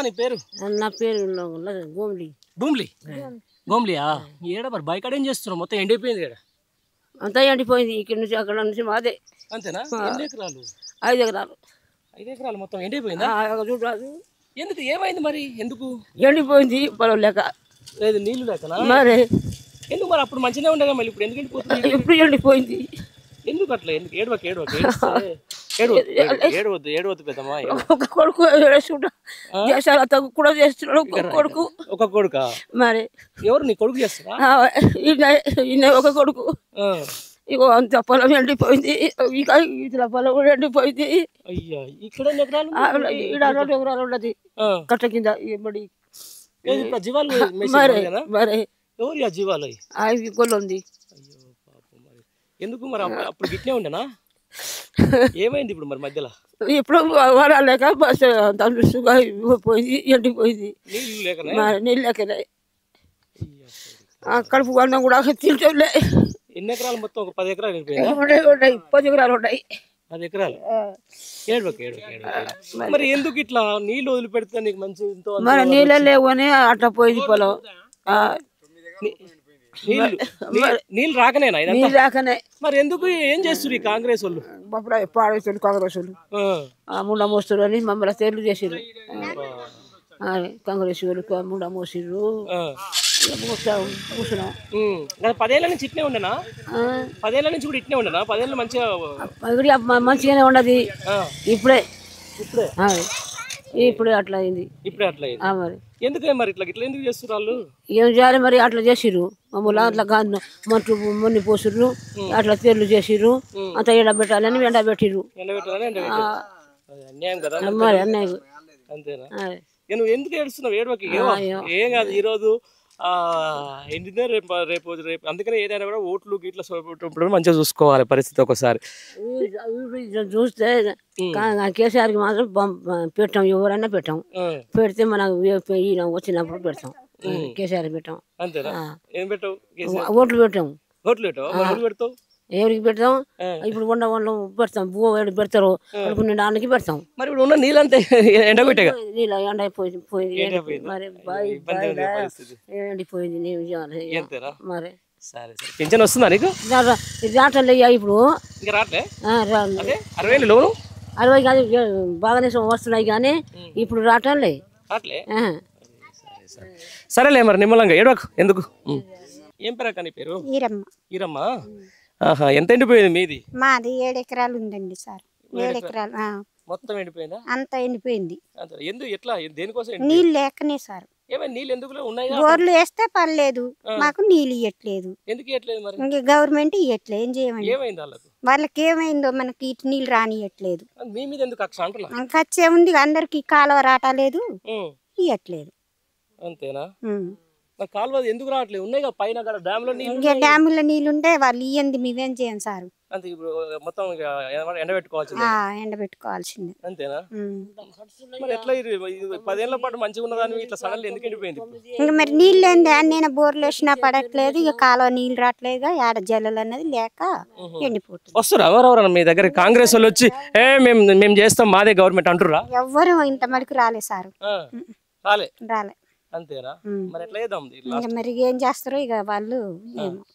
నీ పేరు? నా పేరు గోమ్లీ. భూమ్లీ. గోమ్లియా? ఏడ మరి బైకాడ ఏం చేస్తున్నావు? మొత్తం ఎండిపోయింది కదా. అంతా ఎండిపోయింది. ఇక్కడ నుంచి అక్కడ నుంచి మాదే. అంతేనా? ఎన్ని ఎకరాలు? 5 ఎకరాలు. 5 ఎకరాలు మొత్తం ఎండిపోయిందా? చూడరాదు. ఎందుకు? ఏమైంది మరి? ఎందుకు ఎండిపోయింది? పొలం లేక. లేదు, నీళ్లు లేకనా? మరి ఎందుకు మరి? అప్పుడు మంచిగా ఉండగా మళ్ళీ ఇప్పుడు ఎందుకు ఎండిపోతుంది? ఇప్పుడు ఎండిపోయింది. ఎందుకు అట్లా? ఎందుకు? ఏడవద్దు పెద్దమ్మా. ఒక కొడుకు దేశాల కూడా చేస్తున్నాడు. కొడుకు. ఒక కొడుక? మరి ఎవరు నీ కొడుకు చేస్తారా? ఈయన ఒక కొడుకు. ఇగో అంత పొలం ఎండిపోయింది. ఇక ఇట్లా పొలం కూడా ఎండిపోయింది. అయ్యా, ఇక్కడ 2 ఎకరాలు? 2 ఎకరాలు ఉన్నది కట్ట కింద. మరి మరి ఎవరు జీవాలు? గొల్లు ఉంది. అయ్యో పాపం. మరి ఎందుకు మరి? అప్పుడు గిట్నే ఉండేనా? ఏమైంది ఇప్పుడు మరి మధ్యలో? ఇప్పుడు వరాలేక పోయింది, ఎండిపోయింది. నీళ్ళు లేకనే కడుపు అన్నం కూడా తింటే. ఎన్ని ఎకరాలు మొత్తం? ఒక 10 ఎకరాలు ఎండిపోయింది. 10 ఎకరాలు ఉన్నాయి. 10 ఎకరాలు? మరి ఎందుకు ఇట్లా నీళ్ళు వదిలిపెడితే నీకు మంచి? మరి నీళ్ళే లేవు అని అట్లా పోయింది పొలం. నీళ్ళు రాకనేనా? నీళ్ళు రాకనే. మరి ఎందుకు? ఏం చేస్తారు ఈ కాంగ్రెస్ వాళ్ళు? పాడేస్తారు కాంగ్రెస్ వాళ్ళు. ముండ మోస్తారు అని మమ్మల్ని తేర్లు చేసారు. కాంగ్రెస్ వాళ్ళు ముండ మోసిర్రు. కూర్చున్నాం. 10 ఏళ్ళ నుంచి ఇట్నే ఉండనా? 10 ఏళ్ళ నుంచి కూడా ఇట్నే ఉండనా? 10 ఏళ్ళు మంచిగా మంచిగానే ఉండదు. ఇప్పుడే అట్లా అయింది. ఇప్పుడే అట్లా అయింది. మరి ఎందుకు మరి ఇట్లా ఎందుకు చేస్తున్నారు వాళ్ళు? ఏం చేయాలి మరి? అట్లా చేసిర్రు మమ్మల్ని. అట్లా మంటు మొన్ని పోసిర్రు. అట్లా తేర్లు చేసిర్రు. అంత ఎండబెట్టాలని ఎండబెట్టిర్రు. అన్యాయం కదా మరి. అన్నయ్య అంతేనా? నువ్వు ఎందుకు ఏడుస్తున్నావు? ఏడవకి ఏం కాదు. ఈ రోజు ఎండితే రేపు అందుకనే ఏదైనా కూడా ఓట్లు గిట్ల మంచిగా చూసుకోవాలి పరిస్థితి. ఒకసారి చూస్తే కేసీఆర్కి మాత్రం పెట్టాం. ఎవరైనా పెట్టాం. పెడితే మనకు వచ్చినప్పుడు పెడతాం. కేసీఆర్ పెట్టాం. అంతేనా? ఏం పెట్టావు? ఓట్లు పెట్టాం. ఓట్లు పెడతావు? ఎవరికి పెడతాం? ఇప్పుడు వండలు పెడతాం. బువ్వ పెడతారు. నిండానికి పెడతాం. మరి ఇప్పుడు ఉన్న నీళ్ళంతా ఎండబెట్టే నీళ్ళు ఎండిపోయింది. మరి పింఛన్ వస్తుందా నీకు? రావట్లే ఇప్పుడు. ఇంకా రావట్లే? 60,000 లోను? 60 కాదు, బాగానే వస్తున్నాయి కానీ ఇప్పుడు రావట్లే. సరేలే మరి నిమ్మలంగా ఏడవకు. ఎందుకు? ఏం పేరు అక్క నీ పేరు? ఈరమ్మ. ఎంత ఎండిపోయింది మీది? మాది 7 ఎకరాలు ఉందండి సార్. 7 ఎకరాలు మొత్తం ఎండిపోయిందా? అంతా ఎండిపోయింది. ఎందుకు? ఎట్లా? దేనికోసం? నీళ్ళు లేకనే సార్. ఏమైనా నీళ్ళు ఎందుకు ఉన్నాయి? బోర్లు వేస్తే పర్లేదు, మాకు నీళ్ళు ఇవ్వట్లేదు. ఎందుకు ఇవ్వట్లేదు మరి? ఇంకా గవర్నమెంట్ ఇవ్వట్లేదు. ఏం చేయమండి? ఏమైంది వాళ్ళకు? వాళ్ళకి ఏమైందో మనకి ఇటు నీళ్ళు రానియట్లేదు. మీ మీద ఎందుకు కక్ష అంటున్నా? ఖర్చే ఉంది. అందరికి కాలువ రావట్లేదు, ఇవ్వట్లేదు. అంతేనా? కాలువ ఎందుకు రావట్లేదు? ఉన్నాయి పైన డ్యామ్ లో నీళ్ళు. ఇంకా డ్యాముల నీళ్ళు ఉంటే వాళ్ళు ఇవ్వండి, మేమేం చేయం సార్. అంతే. ఇప్పుడు మొత్తం ఎండబెట్టుకోవాల్సిందే. అంతేనా? మరి ఎట్లా? 10 ఏళ్ల పాటు మంచిగా ఉన్నదాన్ని ఇట్లా సడన్లీ ఎందుకు ఎండిపోయింది? ఇంకా మరి నీళ్ళు ఏంది? నేను బోర్లు వేసినా పడట్లేదు. ఇక కాలువ నీళ్ళు రావట్లేదు. ఆడ జల్లలు అన్నది లేక ఎండిపోతుంది. వస్తురా ఎవరెవరన్నా మీ దగ్గర? కాంగ్రెస్ వాళ్ళు వచ్చి మేము చేస్తాం, మాదే గవర్నమెంట్ అంటుర్రా? ఎవ్వరు ఇంత మటుకు రాలే సార్. రాలే. అంతేనా? మరి ఎట్లా చేద్దాం? మరి ఏం చేస్తారో ఇక వాళ్ళు.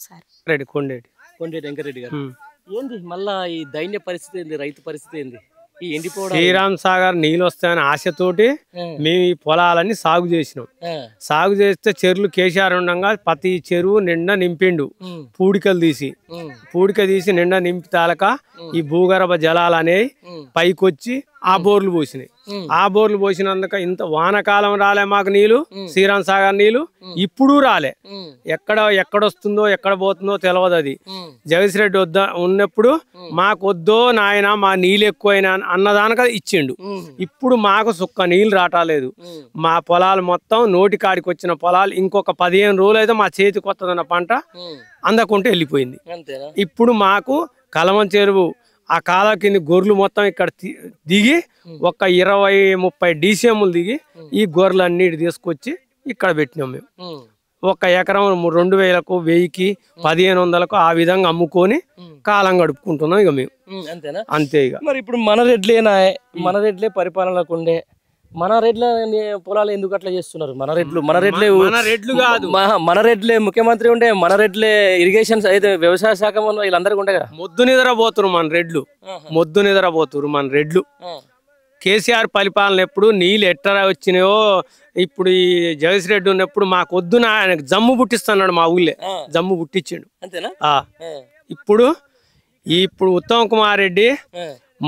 సార్ కొండేటి వెంకరెడ్డి గారు, ఏంది మళ్ళా ఈ దైన్య పరిస్థితి ఏంది? రైతు పరిస్థితి ఏంది? ఈ ఎండిపోవడం. శ్రీరామ్ సాగర్ నీళ్ళు వస్తాయని ఆశతోటి మేము ఈ పొలాలన్నీ సాగు చేసినాం. సాగు చేస్తే చెరువులు కేసీఆర్ ఉండగా ప్రతి చెరువు నిండా నింపిండు. పూడికలు తీసి నిండా నింపి తాలక ఈ భూగర్భ జలాలు అనేవి పైకొచ్చి ఆ బోర్లు పోసినాయి. ఆ బోర్లు పోసినందుక ఇంత వానకాలం రాలే మాకు నీళ్లు, శ్రీరామ్ సాగర్ నీళ్లు ఇప్పుడు రాలే. ఎక్కడొస్తుందో ఎక్కడ పోతుందో తెలియదు. అది జగదీష్ రెడ్డి ఉన్నప్పుడు మాకు వద్దో నాయన మా నీళ్ళు ఎక్కువైనా అన్నదానక ఇచ్చిండు. ఇప్పుడు మాకు సుక్క నీళ్ళు రావట్లేదు. మా పొలాలు మొత్తం నోటి కాడికి వచ్చిన పొలాలు ఇంకొక 15 రోజులు అయితే మా చేతికి వస్తుందన్న పంట అందకుంటే వెళ్ళిపోయింది. ఇప్పుడు మాకు కలమం చెరువు ఆ కాలువ కింద గొర్రెలు మొత్తం ఇక్కడ దిగి ఒక 20-30 DCMలు దిగి ఈ గొర్రెలు అన్నిటి తీసుకొచ్చి ఇక్కడ పెట్టినాం. మేము ఒక ఎకరం 2,000కు 1,000కి 1,500కు ఆ విధంగా అమ్ముకొని కాలం గడుపుకుంటున్నాం ఇక మేము. అంతేనా? అంతే. ఇక మరి ఇప్పుడు మన రెడ్లే పరిపాలనకు ఉండే మన రెడ్ల పొలాలు ఎందుకు అట్లా చేస్తున్నారు? మన రెడ్లే మన రెడ్లే ముఖ్యమంత్రి ఉండే, మన రెడ్లే ఇరిగేషన్ అయితే వ్యవసాయ శాఖ వీళ్ళందరికీ ఉండే కదా. మొద్దు నిద్రపోతురు మన రెడ్లు, మొద్దు నిద్రపోతురు మన రెడ్లు. కేసీఆర్ పరిపాలన ఎప్పుడు నీళ్ళు ఎట్లా వచ్చినాయో, ఇప్పుడు ఈ జగదీష్ రెడ్డి ఉన్నప్పుడు మాకు వద్దున ఆయనకు జమ్ము పుట్టిస్తున్నాడు, మా ఊళ్ళే జమ్ము పుట్టించాడు. అంతేనా? ఇప్పుడు ఉత్తమ్ కుమార్ రెడ్డి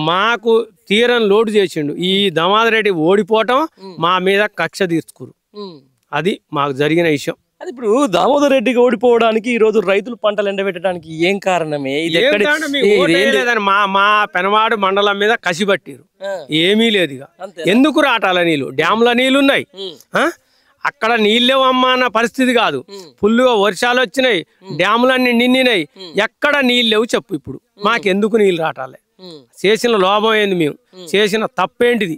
మాకు తీరని లోటు చేసిండు. ఈ దామోదర్ రెడ్డి ఓడిపోవటం మా మీద కక్ష తీర్చుకురు. అది మాకు జరిగిన విషయం. అది ఇప్పుడు దామోదర్ రెడ్డికి ఓడిపోవడానికి ఈ రోజు రైతులు పంటలు ఎండబెట్టడానికి ఏం కారణమే? మా పెనవాడు మండలం మీద కసి పట్టిరు. ఏమీ లేదు. ఇక ఎందుకు రాటాల నీళ్లు? డ్యాంల నీళ్లున్నాయి, అక్కడ నీళ్ళేవు అమ్మా అన్న పరిస్థితి కాదు. ఫుల్లుగా వర్షాలు వచ్చినాయి, డ్యాములన్నీ నిండినాయి, ఎక్కడ నీళ్ళు లేవు చెప్పు. ఇప్పుడు మాకెందుకు నీళ్ళు రాటాలే? చేసిన లోభం ఏంది? మేము చేసిన తప్పేంటిది?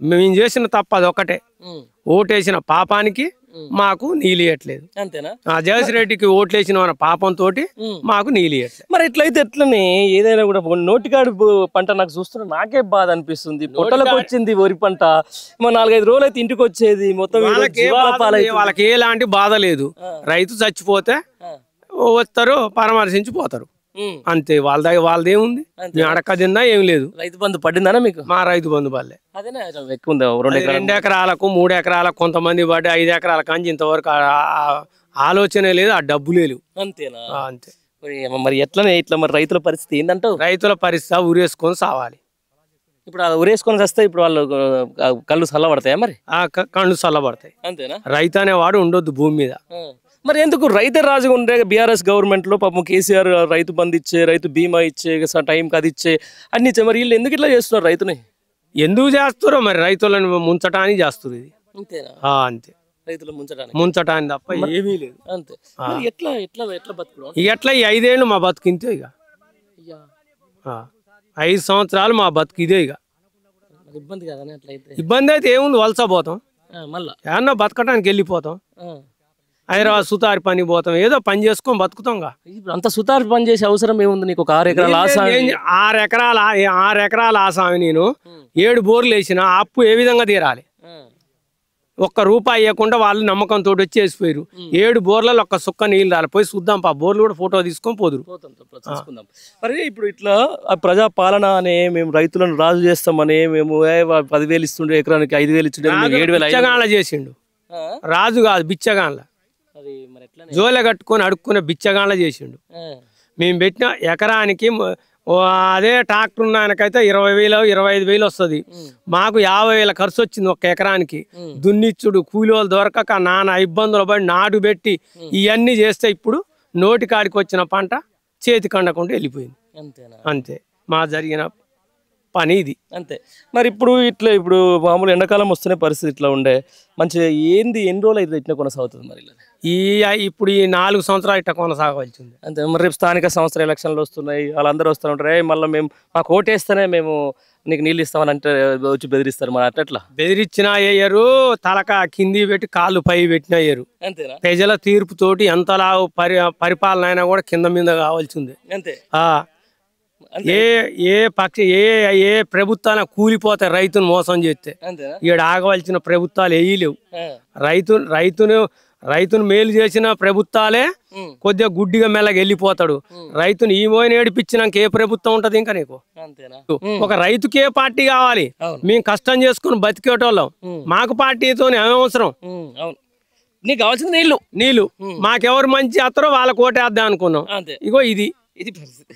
మేము చేసిన తప్పు అది ఒకటే, ఓటేసిన పాపానికి మాకు నీళ్ళు ఇవ్వట్లేదు. అంతేనా? జగదీష్ రెడ్డికి ఓట్లేసిన పాపంతో మాకు నీళ్ళు ఇవ్వట్లేదు. మరి ఎట్లయితే ఎట్లనే ఏదైనా కూడా నోటికాడు పంట నాకు చూస్తున్నా నాకే బాధ అనిపిస్తుంది. పొట్టలకు వచ్చింది వరి పంట, 4-5 రోజులు అయితే ఇంటికి వచ్చేది మొత్తం. వాళ్ళకి ఎలాంటి బాధ లేదు. రైతు చచ్చిపోతే వస్తారు, పరామర్శించిపోతారు, అంతే. వాళ్ళదేముంది? మేము అడక్క తిన్నా ఏం లేదు. రైతు బంధు పడిందా మీకు? మా రైతు బంధు పడలే. ఎక్కువ 2 ఎకరాలకు 3 ఎకరాలకు కొంతమంది పడ్డ 5 ఎకరాల కానీ ఇంతవరకు ఆలోచన లేదు, ఆ డబ్బులే లేవు. అంతేనా? అంతే. మరి ఎట్లనే ఇట్లా మరి రైతుల పరిస్థితి ఏంటంటావు? రైతుల పరిస్థితి ఊరేసుకొని సావాలి. ఇప్పుడు ఊరేసుకొని వస్తే ఇప్పుడు వాళ్ళు కళ్ళు చల్లబడతాయా? మరి కళ్ళు చల్లబడతాయి. అంతేనా? రైతు అనేవాడు ఉండొద్దు భూమి మీద. మరి ఎందుకు రైతే రాజుగా ఉండే బీఆర్ఎస్ గవర్నమెంట్ లో పాపం కేసీఆర్ రైతు బంధు ఇచ్చే, రైతు బీమా ఇచ్చే, టైంకి అది ఇచ్చే, అన్ని ఇచ్చే, మరి వీళ్ళు ఎందుకు ఇట్లా చేస్తున్నారు రైతుని? ఎందుకు చేస్తారో మరి, రైతులను ముంచటానికి చేస్తారు ఇది. అంతేనా? అంతే, రైతులు ముంచటానికి తప్ప ఏమీ లేదు. అంతే. ఎట్లా ఎట్లా ఎట్లా బతుకుడు? ఎట్లా ఈ 5 ఏళ్ళు మా బతుకు ఇంతే. ఇక 5 సంవత్సరాలు మా బతుకు ఇదే. ఇక ఇబ్బంది కదా? అట్లయితే ఇబ్బంది అయితే ఏముంది, వలసపోతాం, మళ్ళా ఏమన్నా బతకటానికి వెళ్ళిపోతాం, హైదరాబాద్ సుతారి పని పోతాం, ఏదో పని చేసుకొని బతుకుతాంగా. అంత సుతారి పని చేసే అవసరం ఏముంది నీకు? ఒక 6 ఎకరాల 6 ఎకరాల ఆసామి నేను 7 బోర్లు వేసిన, అప్పు ఏ విధంగా తీరాలి? ₹1 ఇవ్వకుండా వాళ్ళు నమ్మకంతో వచ్చి వేసిపోయారు. 7 బోర్లలో ఒక్క సుక్క నీళ్ళు రాలి. పోయి చూద్దాం, బోర్లు కూడా ఫోటో తీసుకొని పోదురు. మరి ఇప్పుడు ఇట్లా ప్రజా పాలన అనే, మేము రైతులను రాజు చేస్తామని, మేము 10,000 ఇస్తుండే, ఎకరానికి 5,000 ఇస్తుండే, 7,000 చేసిండు. రాజు కాదు, బిచ్చగాన్ల జోలె కట్టుకొని అడుక్కునే బిచ్చగాన్ల చేసిండు. మేము పెట్టిన ఎకరానికి అదే ట్రాక్టర్ ఉన్న ఆయనకైతే 20,000 25,000 వస్తుంది. మాకు 50,000 ఖర్చు వచ్చింది ఒక్క ఎకరానికి. దున్నిచ్చుడు, కూలీలు దొరకక నానా ఇబ్బందులు పడి నాటు పెట్టి ఇవన్నీ చేస్తే ఇప్పుడు నోటి కాడికి వచ్చిన పంట చేతికి అందకుండా వెళ్ళిపోయింది. అంతే మా జరిగిన పని ఇది. అంతే. మరి ఇప్పుడు మామూలు ఎండాకాలం వస్తున్న పరిస్థితి ఇట్లా ఉండే మంచిగా ఏంది? ఎన్ని రోజులు అయితే ఇట్లా కొనసాగుతుంది? మరి ఇప్పుడు ఈ 4 సంవత్సరాలు ఇట్లా కొనసాగవలసింది. అంతే. మరి రేపు స్థానిక సంస్థల ఎలక్షన్లు వస్తున్నాయి, వాళ్ళందరూ వస్తూ ఉంటారు, మళ్ళీ మాకు ఓటేస్తేనే మేము నీకు నీళ్ళు ఇస్తామని అంటే వచ్చి బెదిరిస్తారు. మరి అట్లా బెదిరించినా అయ్యారు, తలక కింది పెట్టి కాళ్ళు పై పెట్టినా అయ్యారు. అంతేనా? ప్రజల తీర్పుతోటి ఎంతలా పరిపాలన అయినా కూడా కింద మీద కావాల్సిందే. అంతే. ఏ ప్రభుత్వాన కూలిపోతే రైతును మోసం చేస్తే ఈడ ఆగవలసిన ప్రభుత్వాలు వేయలేవు. రైతును మేలు చేసిన ప్రభుత్వాలే కొద్దిగా గుడ్డిగా మెల్లగా వెళ్ళిపోతాడు. రైతును ఈ మోయిన ఏడిపించినాక ఏ ప్రభుత్వం ఉంటది ఇంకా నీకు? ఒక రైతుకి ఏ పార్టీ కావాలి? మేము కష్టం చేసుకుని బతికేటోళ్ళం, మాకు పార్టీతో అవసరం. నీకు కావాల్సింది నీళ్లు. మాకెవరు మంచి చేస్తారో వాళ్ళకి ఓటేద్దాం అనుకున్నాం. ఇగో ఇది పరిస్థితి.